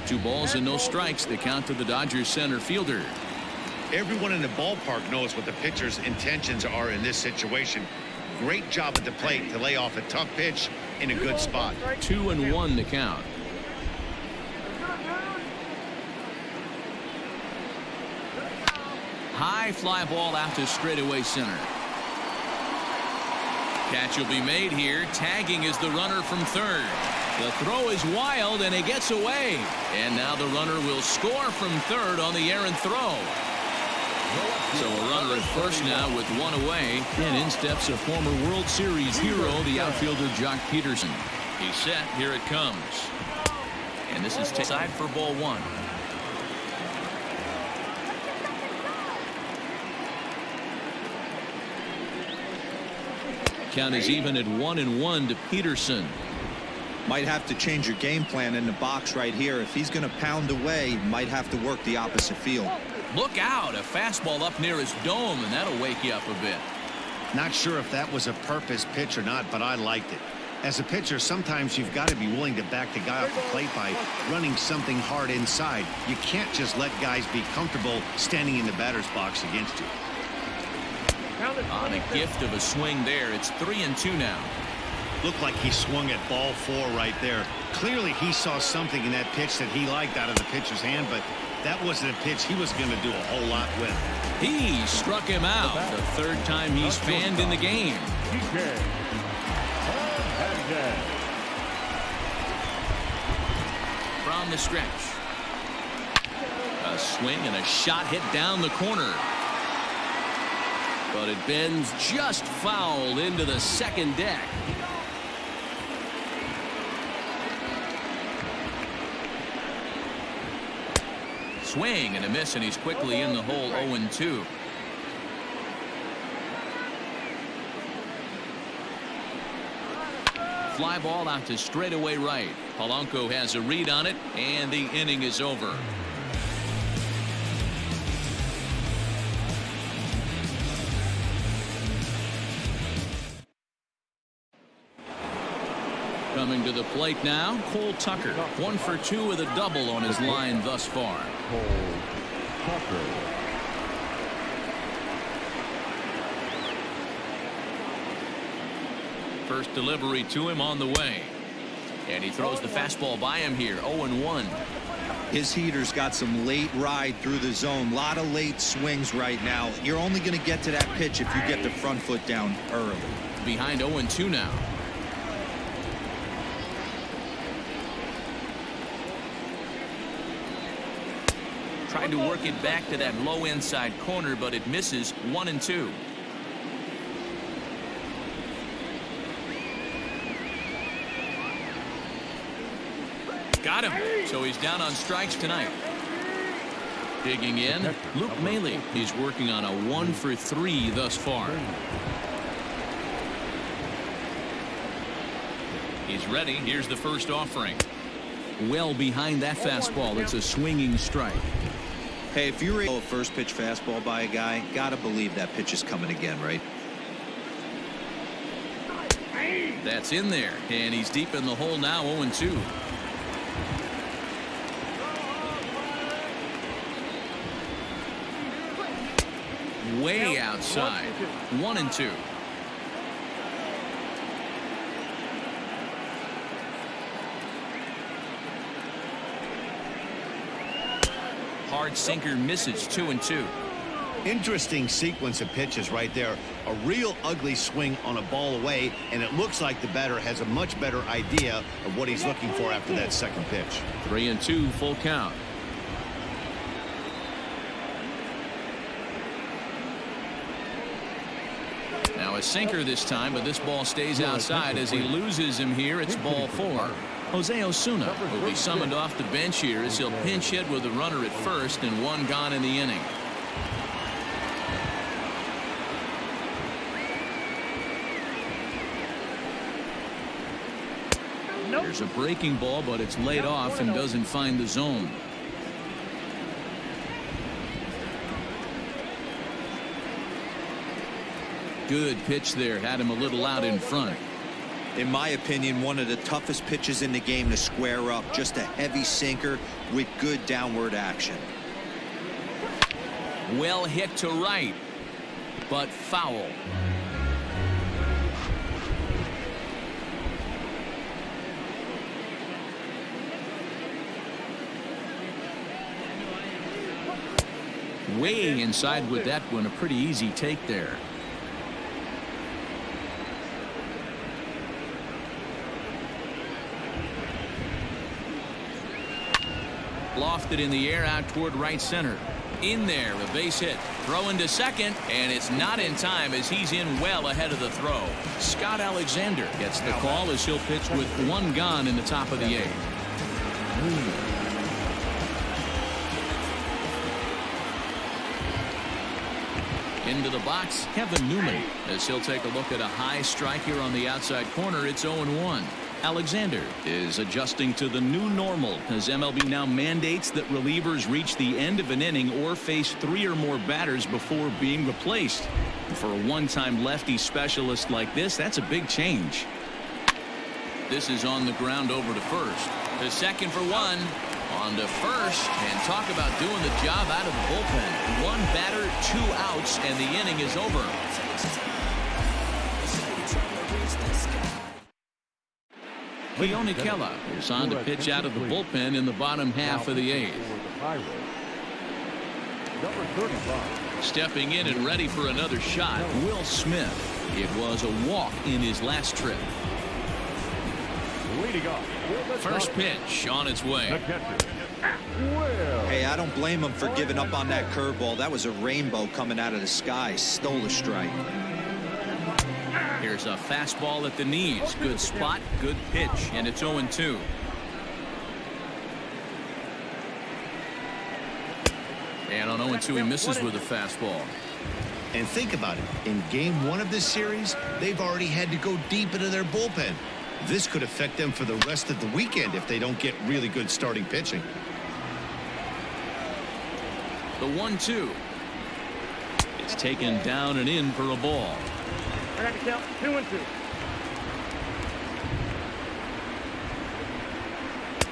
Two balls and no strikes. The count to the Dodgers center fielder. Everyone in the ballpark knows what the pitcher's intentions are in this situation. Great job at the plate to lay off a tough pitch in a good spot. 2-1 the count. High fly ball out to straightaway center. Catch will be made here. Tagging is the runner from third. The throw is wild and it gets away. And now the runner will score from third on the errant throw. So a runner at first now with one away. And in steps a former World Series hero, the outfielder Jock Peterson. He's set. Here it comes. And this is side for ball one. Count is even at 1-1 to Peterson. Might have to change your game plan in the box right here. If he's going to pound away, might have to work the opposite field. Look out, a fastball up near his dome, and that'll wake you up a bit. Not sure if that was a purpose pitch or not, but I liked it. As a pitcher, sometimes you've got to be willing to back the guy off the plate by running something hard inside. You can't just let guys be comfortable standing in the batter's box against you. On a gift of a swing there. It's 3-2 now. Looked like he swung at ball four right there. Clearly he saw something in that pitch that he liked out of the pitcher's hand, but that wasn't a pitch he was going to do a whole lot with. He struck him out. The third time he's fanned in the game. From the stretch. A swing and a shot hit down the corner. But it bends just foul into the second deck. Swing and a miss, and he's quickly in the hole. 0-2. Fly ball out to straightaway right. Polanco has a read on it, and the inning is over. Coming to the plate now, Cole Tucker. 1 for 2 with a double on his line thus far. Cole Tucker. First delivery to him on the way. And he throws the fastball by him here. 0-1. His heater's got some late ride through the zone. A lot of late swings right now. You're only going to get to that pitch if you get the front foot down early. Behind 0-2 now. Tried to work it back to that low inside corner, but it misses. 1-2. Got him. So he's down on strikes tonight. Digging in, Luke Maile. He's working on a 1 for 3 thus far. He's ready. Here's the first offering. Well behind that fastball. It's a swinging strike. Hey, if you're a first pitch fastball by a guy, gotta believe that pitch is coming again, right? That's in there, and he's deep in the hole now. 0-2. Way outside. 1-2. hard sinker misses. 2-2. Interesting sequence of pitches right there. A real ugly swing on a ball away, and it looks like the batter has a much better idea of what he's looking for after that second pitch. 3-2 full count. Now a sinker this time, but this ball stays outside as he loses him here. It's ball 4. Jose Osuna will be summoned off the bench here as he'll pinch hit with a runner at first and 1 gone in the inning. There's a breaking ball, but it's laid off and doesn't find the zone. Good pitch there. Had him a little out in front. In my opinion, one of the toughest pitches in the game to square up. Just a heavy sinker with good downward action. Well hit to right, but foul. Way inside with that one. A pretty easy take there. Lofted in the air out toward right center. In there, a base hit. Throw into second, and it's not in time as he's in well ahead of the throw. Scott Alexander gets the call as he'll pitch with 1 gone in the top of the 8th. Into the box, Kevin Newman, as he'll take a look at a high strike here on the outside corner. It's 0-1. Alexander is adjusting to the new normal as MLB now mandates that relievers reach the end of an inning or face 3 or more batters before being replaced. For a one-time lefty specialist like this, that's a big change. This is on the ground over to first. The second for 1. On to first, and talk about doing the job out of the bullpen. 1 batter, 2 outs, and the inning is over. Keone Keller is on to pitch out of the bullpen in the bottom half of the 8th. Number 35. Stepping in and ready for another shot, Will Smith. It was a walk in his last trip. Leading off. First pitch on its way. The catcher, Will. Hey, I don't blame him for giving up on that curveball. That was a rainbow coming out of the sky. Stole a strike. Here's a fastball at the knees. Good spot, good pitch, and it's 0-2. And on 0-2 he misses with a fastball. And think about it. In game 1 of this series, they've already had to go deep into their bullpen. This could affect them for the rest of the weekend if they don't get really good starting pitching. The 1-2. It's taken down and in for a ball. I got to count 2-2.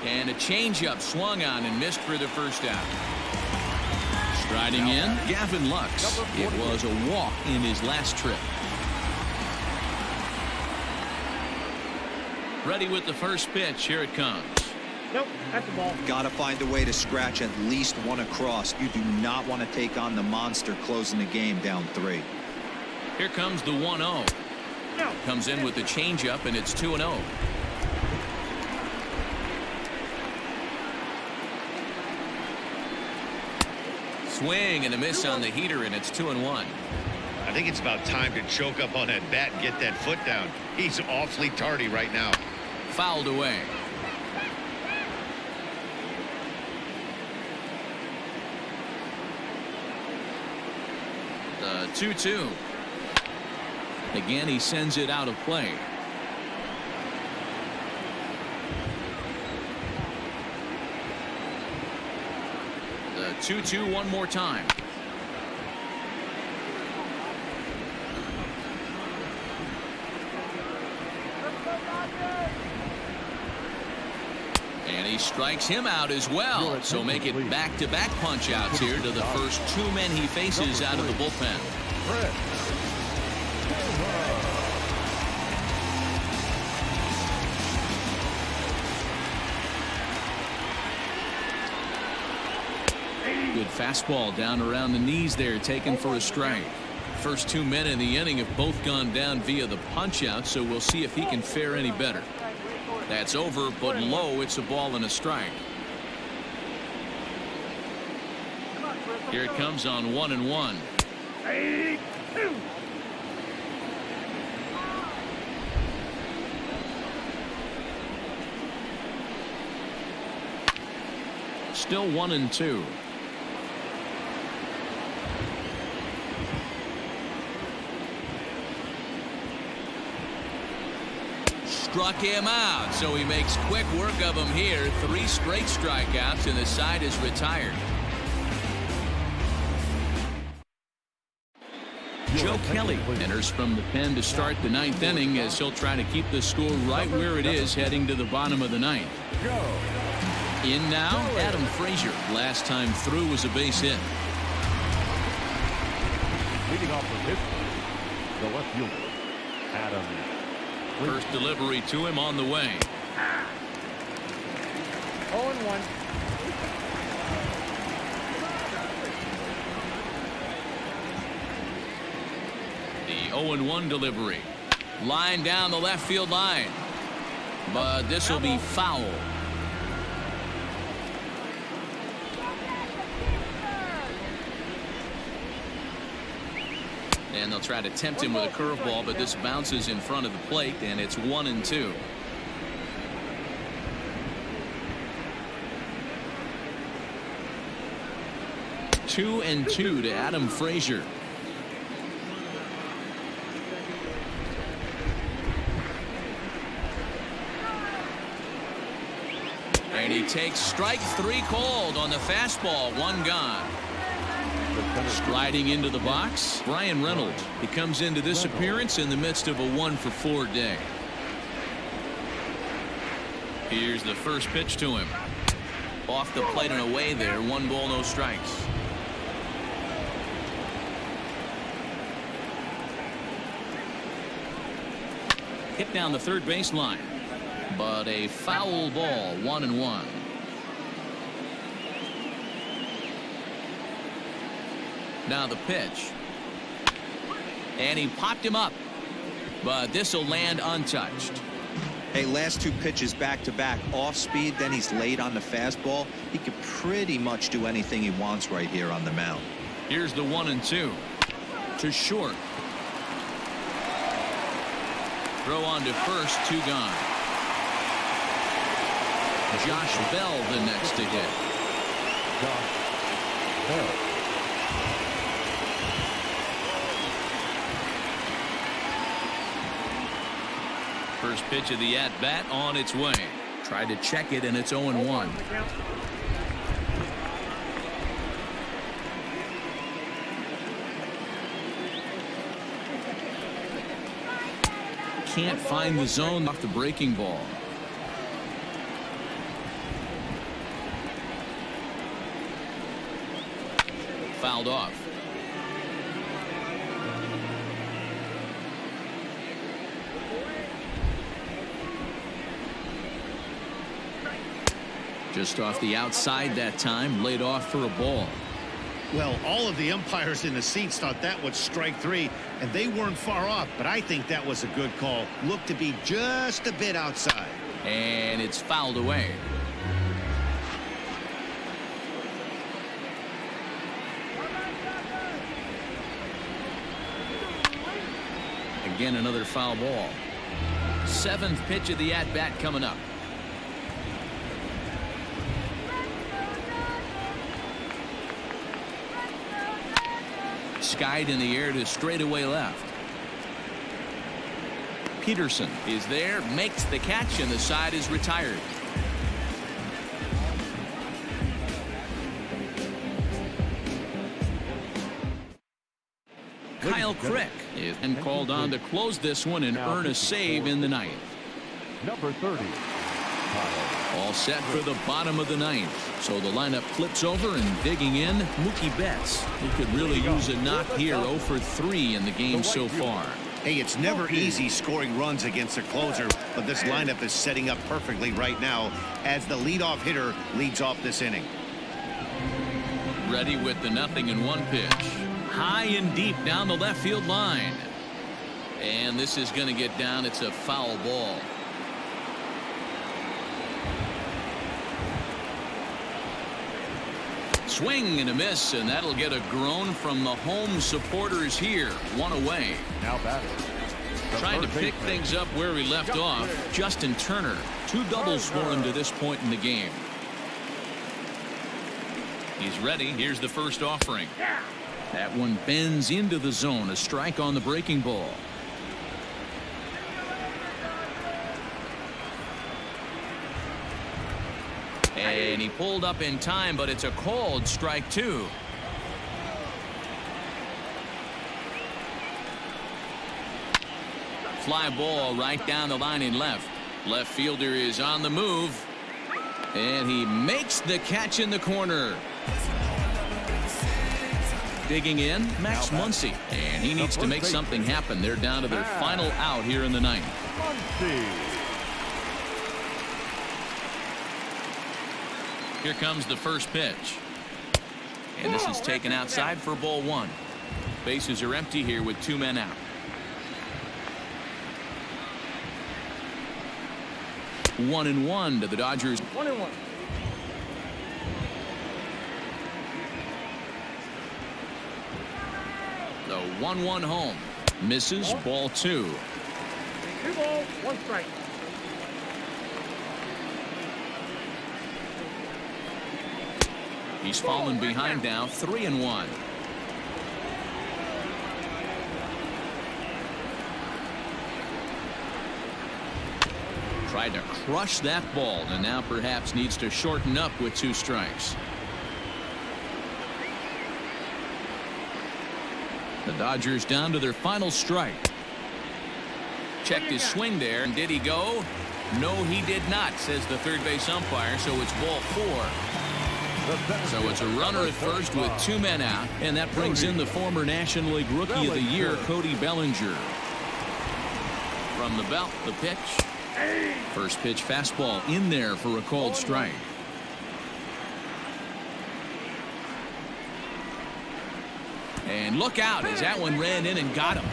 And a changeup swung on and missed for the first out. Striding in, Gavin Lux. It was a walk in his last trip. Ready with the first pitch. Here it comes. Nope, that's the ball. Got to find a way to scratch at least 1 across. You do not want to take on the monster closing the game down 3. Here comes the 1-0. No. Comes in with the changeup, and it's 2-0. Swing and a miss on the heater, and it's 2-1. I think it's about time to choke up on that bat and get that foot down. He's awfully tardy right now. Fouled away. The 2-2. Again, he sends it out of play. The 2-2 one more time. And he strikes him out as well. So make it back-to-back punch-outs here to the first 2 men he faces out of the bullpen. Good fastball down around the knees there, taken for a strike. First 2 men in the inning have both gone down via the punch out, so we'll see if he can fare any better. That's over, but low. It's a ball and a strike. Here it comes on 1-1. 8-2. Still 1-2. Struck him out, so he makes quick work of him here. 3 straight strikeouts, and the side is retired. Joe Kelly enters from the pen to start the 9th inning, as he'll try to keep the score right where it is heading to the bottom of the 9th. In now, Adam Frazier. Last time through was a base hit. Leading off with his, the left fielder, Adam. First delivery to him on the way. 0-1. The 0-1 delivery. Line down the left field line. But this will be foul. And they'll try to tempt him with a curveball, but this bounces in front of the plate, and it's 1-2. Two and 2 to Adam Frazier. And he takes strike 3 called on the fastball. 1 gone. Striding into the box, Brian Reynolds. He comes into this appearance in the midst of a 1-for-4 day. Here's the first pitch to him. Off the plate and away there. 1 ball, no strikes. Hit down the third baseline, but a foul ball. 1-1. Now the pitch. And he popped him up. But this will land untouched. Hey, last 2 pitches back-to-back off speed, then he's late on the fastball. He could pretty much do anything he wants right here on the mound. Here's the 1-2. To short. Throw on to first. 2 gone. Josh Bell the next to hit. Josh Bell. First pitch of the at-bat on its way. Tried to check it, and it's 0-1. Can't find the zone off the breaking ball. Fouled off. Just off the outside that time, laid off for a ball. Well, all of the umpires in the seats thought that was strike 3, and they weren't far off, but I think that was a good call. Looked to be just a bit outside. And it's fouled away. Again, another foul ball. 7th pitch of the at-bat coming up. Skied in the air to straightaway left. Peterson is there, makes the catch, and the side is retired. Kyle Crick is been called on to close this one and earn a save in the 9th. Number 30. All set for the bottom of the 9th. So the lineup flips over, and digging in, Mookie Betts. He could really use a knock here. 0 for 3 in the game so far. Hey, it's never easy scoring runs against a closer, but this lineup is setting up perfectly right now as the leadoff hitter leads off this inning. Ready with the 0-1 pitch. High and deep down the left field line. And this is going to get down. It's a foul ball. Swing and a miss, and that'll get a groan from the home supporters here. One away. Now batter. Trying to pick things up where we left off. Justin Turner. 2 doubles for him to this point in the game. He's ready. Here's the first offering. That one bends into the zone. A strike on the breaking ball. And he pulled up in time, but it's a called strike 2. Fly ball right down the line in left. Left fielder is on the move. And he makes the catch in the corner. Digging in, Max Muncy. And he needs to make something happen. They're down to their final out here in the ninth. Here comes the first pitch. And this is taken outside for ball 1. Bases are empty here with 2 men out. 1-1 to the Dodgers. 1-1. The 1-1 home. Misses. Ball 2. 2 balls, 1 strike. He's fallen behind now. 3-1. Tried to crush that ball, and now perhaps needs to shorten up with 2 strikes. The Dodgers down to their final strike. Checked his swing there, and did he go? No, he did not, says the third base umpire, so it's ball 4. So it's a runner at first with 2 men out, and that brings in the former National League Rookie of the Year, Cody Bellinger. From the belt, the pitch. First pitch fastball in there for a called strike. And look out as that one ran in and got him.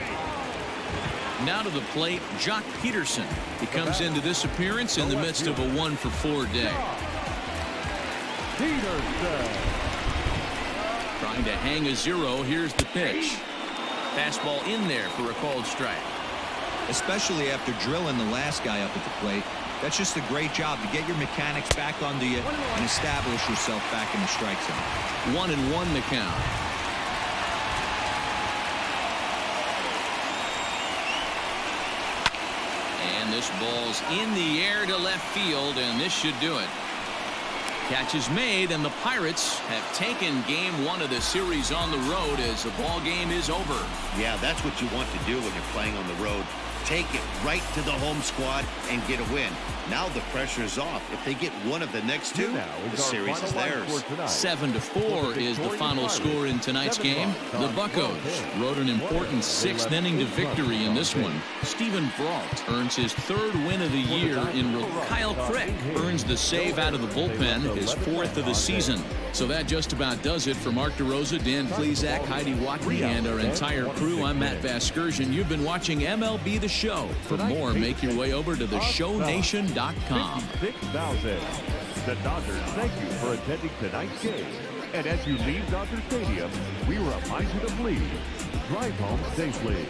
Now to the plate, Jock Peterson. He comes into this appearance in the midst of a 1-for-4 day. Trying to hang a 0. Here's the pitch. Fastball in there for a called strike. Especially after drilling the last guy up at the plate. That's just a great job to get your mechanics back onto you and establish yourself back in the strike zone. 1-1 the count. And this ball's in the air to left field, and this should do it. Catch is made, and the Pirates have taken game 1 of the series on the road as the ball game is over. Yeah, that's what you want to do when you're playing on the road. Take it right to the home squad and get a win. Now the pressure is off. If they get one of the next 2, the series is theirs. 7-4 is the final score in tonight's game. The Buccos rode an important 6th inning to victory in this one. Stephen Brault earns his 3rd win of the year in Kyle Crick earns the save out of the bullpen, his 4th of the season. So that just about does it for Mark DeRosa, Dan Plesac, Heidi Watkey, and our entire crew. I'm Matt Vasgersian. You've been watching MLB The Show. For more, make your way over to theshownation.com. 56,000. The Dodgers thank you for attending tonight's game. And as you leave Dodger Stadium, we remind you to please drive home safely.